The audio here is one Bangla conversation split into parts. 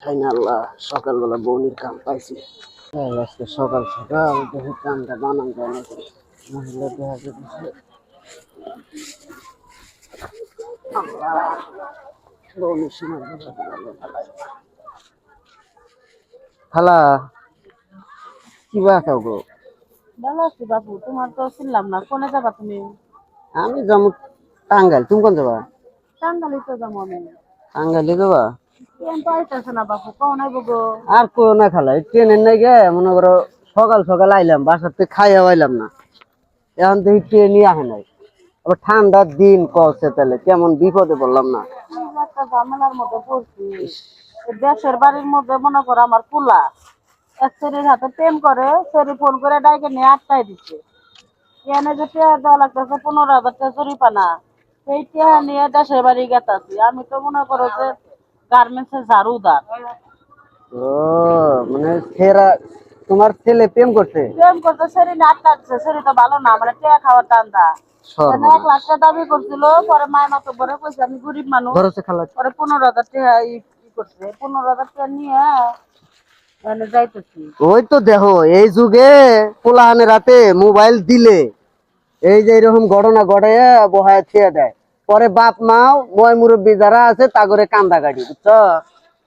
তাই না আল্লাহ, সকালবেলা বৌনির কাম পাইছি। আজকে সকাল সকাল দেখি কামটা বানান যায় নাকি। মহিলা দেখা যাচ্ছে আল্লাহ, বৌনির সময় খালা কি বা খাও গো? ভালো আছি বাবু, তোমার তো শুনলাম না, কোনে যাবা তুমি? আমি যাবো টাঙ্গাইল, তুমি কোন যাবা? টাঙ্গালি তো যাবো আমি। টাঙ্গাইলে যাবা? ট্রেন তো আইতেছে না বাবু, কখন আইব গো? আর কো না খালা, এই ট্রেনের নাই গে মনে করো সকাল সকাল আইলাম, বাসাতে খাইয়া আইলাম না, এখন দেখি ট্রেনই আহে নাই। আবার ঠান্ডার দিন কলছে, তাহলে কেমন বিপদে বললাম না। আমি একটা ঝামেলার মধ্যে পড়ছি। এই দেশের বাড়ির মধ্যে মনে করো আমার পোলা এক ছেলের হাতে প্রেম করে, ছেলে ফোন করে ডাইকে নিয়ে আটকাই দিচ্ছে। এনে যে টেয়া দেওয়া লাগতেছে 15,000 টাকা জরিপানা, সেই টেয়া নিয়ে দেশের বাড়ি গেতাছি। আমি তো মনে করো যে গার্মেন্টসের ঝাড়ুদার। ও, মানে সেরা তোমার ছেলে প্রেম করছে? প্রেম করতে সেরি না আটকাচ্ছে, সেরি তো ভালো না, মানে টেয়া খাওয়ার ধান্দা। মানে 1 লাখ টাকা দাবি করছিল, পরে মায়ের মতো বড় কইছে আমি গরিব মানুষ, ধরছে খালা। পরে 15,000 টাকা করছে, 15,000 টাকা নিয়ে মানে যাইতেছি। ওই তো দেখো, এই যুগে পোলাহানে রাতে মোবাইল দিলে এই যে এরকম ঘটনা ঘটে বহায় ছেড়ে দেয়। পরে বাপ মাও ময় মুরব্বী যারা আছে তা করে কান্দা কাটি, বুঝছো?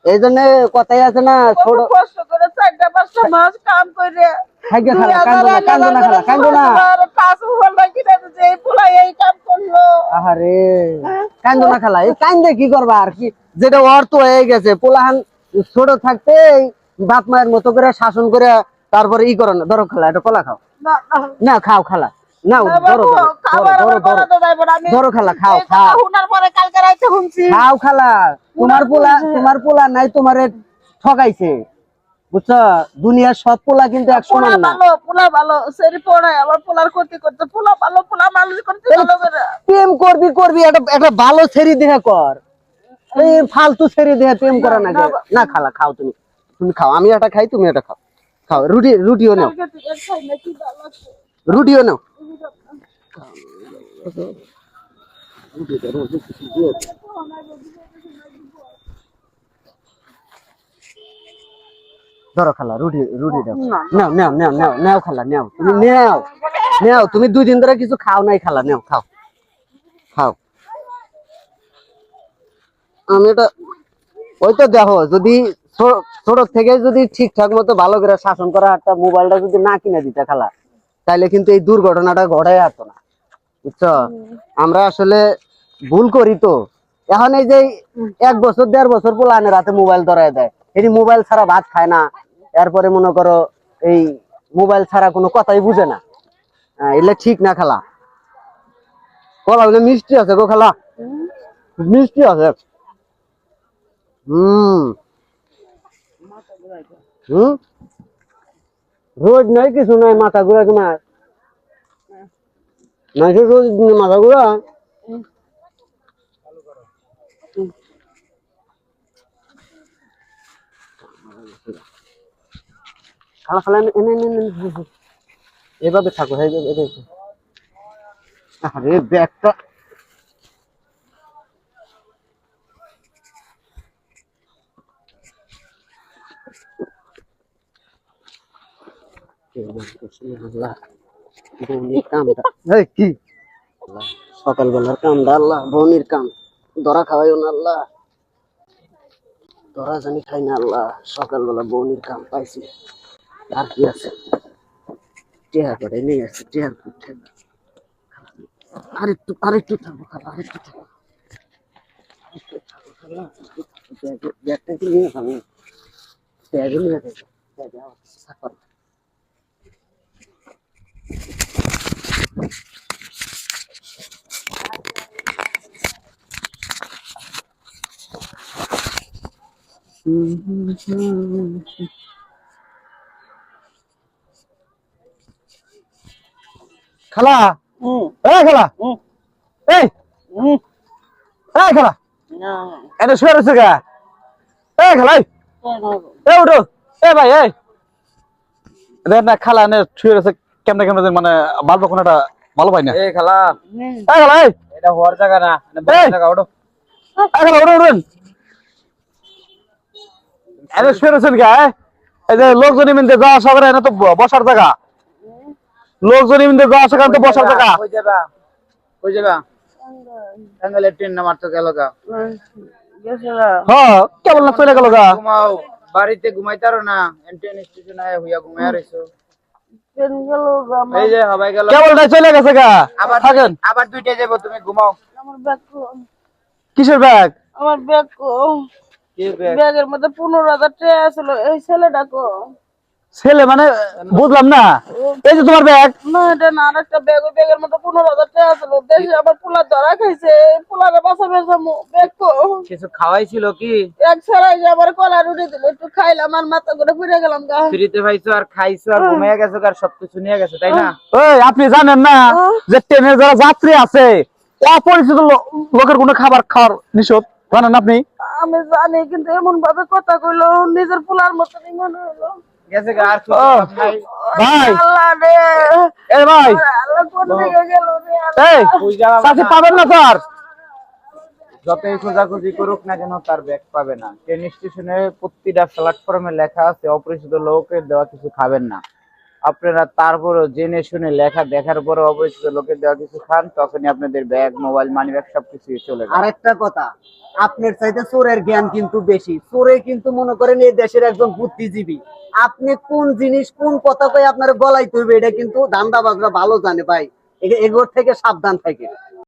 এই জন্য কথাই আছে না, কত ছোট কষ্ট করে 4-5 মাস কাম করে খাইগে খালা, কান্দো না 2,000 কান্দো না খালা, কান্দো না। পাঁচ মোবাইল কিনে দিচ্ছে, এই পোলা এই কাম করলো। আহারে, কান্দো না খালা, এই কান্দে কি করবা আর কি, যেটা অর্থ হয়ে গেছে। পোলাহান ছোট থাকতে বাপ মায়ের মতো করে শাসন করে তারপরে ই করো না। ধরো খালা, এটা কলা খাও না না না, খাও খালা, নাও না ধরো বাবু, ধরো ধরো খাবার ধরো আমার ধরো বানাতে যাইব না। আমি ধরো খালা, খাও এই কথা খাও শোনার পরে কালকে রাইতে শুনছি খাও খালা। তোমার পোলা নাই তোমারে ঠকাইছে, বুঝছো? দুনিয়ার সব পোলা কিন্তু এক পোলা সমান না। ভালো, পোলা ভালো, সেরি পড়ায় আমার পোলার ক্ষতি করতে। পোলা ভালো, পোলা মানুষ করতে ভালো করে। প্রেম করবি করবি, একটা একটা ভালো ছেড়ি দেখা কর। এই ফালতু ছেড়ে দেয়া প্রেম করা না গে। না খালা, খাও তুমি, তুমি খাও, আমি এটা খাই, তুমি এটা খাও। খাও, রুটিও নাও, কালকে তুই এক খাই না, কি ভালো লাগছে। রুটিও নাও। ধরো খালা, রুটি রুটি দাও। নাও নাও নাও নাও নাও খালা, নাও তুমি, নাও নাও তুমি, 2 দিন ধরে কিছু খাও নাই খালা, নাও খাও খাও। আমি এটা, ওই তো দেখো, যদি ছোট থেকে যদি ঠিকঠাক মতো ভালো করে শাসন করা একটা মোবাইলটা যদি না কিনে দিতে খালা, তাইলে কিন্তু এই দুর্ঘটনাটা ঘটাই আসতো না, বুঝছো? আমরা আসলে ভুল করি তো। এখন এই যে 1 বছর 1.5 বছর পোলানে রাতে মোবাইল ধরায় দেয়, এটি মোবাইল ছাড়া ভাত খায় না। এরপরে মনে করো এই মোবাইল ছাড়া কোনো কথাই বুঝে না। এগুলো ঠিক না খালা। কলা বলে মিষ্টি আছে গো খালা, মিষ্টি আছে। হম হম, রোজ নাই কিছু নাই, মাথা ঘুরা তোমার নাই, রোজ মাথা ঘুরা। খালা খালা, এনে এনে এনে, এভাবে থাকো, হ্যাঁ আরে ব্যাগটা। বৌনির কামটা, এই কি সকালবেলার কামটা আল্লাহ, বৌনির কাম ধরা খাওয়াইও না আল্লাহ, ধরা জানি খাই না আল্লাহ। সকালবেলা বৌনির কাম পাইছি, আর কি আছে, টেহা করে নিয়ে আসছে, টেহার করতে। আরেকটু আরেকটু থাকবো খালা, আরেকটু থাকবো, আরেকটু থাকবো খালা, ব্যাগটা কি নিয়ে খাবো? ব্যাগে নিয়ে যাবো, ব্যাগে থাকো। খালা, এই খালা, এই এই খালা, এটা শুয়ে রয়েছে গা। এই খালা, এই উঠো, এই ভাই, এই দেখ না খালা এনে শুয়ে রয়েছে, কেমনে কেমনে যেন, মানে বাল্ব কোনটা ভালো পাই না। এই খালা, এই খালা, এই এটা হওয়ার জায়গা না, এটা বসার জায়গা। ওঠো, খালা, উঠো উঠুন। এনে শুয়েছেন কে? এই যে লোকজন মিনতে যাওয়া আসা করে, এনে তো বসার জায়গা। লোকজন মিনতে যাওয়া আসা করে তো বসার জায়গা। কই যাবা টাঙ্গাইলে ট্রেন না মারতো গেল গা গেছিলাম হ্যাঁ, কেবল না চলে গেল গা। ঘুমাও বাড়িতে ঘুমাইতারো না ট্রেন স্টেশন আয়া হইয়া ঘুমাইয়া রইছো ট্রেন গেল এই যে হবাই গেল কেবলটাই চলে গেছে গা। আবার থাকেন। আবার দুইটা যাবো তুমি ঘুমাও আমার ব্যাগ কিসের ব্যাগ? আমার ব্যাগ কি ব্যাগ? ব্যাগের মধ্যে 15,000 টাকা ছিল এই ছেলেটা ছেলে মানে বুঝলাম না। এই যে তোমার ব্যাগ। না এটা না আরেকটা ব্যাগ ওই ব্যাগের মধ্যে 15,000 টাকা ছিল দেশে আবার পোলা ধরা খাইছে পোলারে বাঁচাবে ব্যাগ কিছু খাওয়াইছিল কি এক ছাড়াই যে আবার কলা রুটি দিল একটু খাইলাম আর মাথা করে ফিরে গেলাম গা ফ্রিতে পাইছো আর খাইছো আর ঘুমাইয়া গেছো আর সবকিছু নিয়ে গেছো তাই না ওই আপনি জানেন না যে ট্রেনের যারা যাত্রী আছে অপরিচিত লোকের কোনো খাবার খাওয়ার নিষেধ, জানেন আপনি? আমি জানি কিন্তু এমন ভাবে কথা কইলো নিজের পোলার মতনই মনে হলো গেছে গা আর কিছু ও, নাই ভাই আল্লাহ রে এই ভাই আল্লাহ কোন দিকে গেল রে এই ওই যাওয়া চাচি পাবেন না স্যার? যতই খোঁজাখুঁজি করুক না কেন তার ব্যাগ পাবে না ট্রেন স্টেশনে প্রতিটা প্ল্যাটফর্মে লেখা আছে অপরিচিত লোকের দেওয়া কিছু খাবেন না আপনারা তারপরও জেনে শুনে লেখা দেখার পরে অপরিচিত লোকের দেওয়া কিছু খান তখনই আপনাদের ব্যাগ মোবাইল মানি ব্যাগ সবকিছু চলে যাবে আরেকটা কথা, আপনার চাইতে চোরের জ্ঞান কিন্তু বেশি। চোরে কিন্তু মনে করেন এই দেশের একজন বুদ্ধিজীবী। আপনি কোন জিনিস কোন কথা কই আপনার গলায় তুলবে এটা কিন্তু ধান্দাবাজরা ভালো জানে ভাই। এগুলোর থেকে সাবধান থাকে।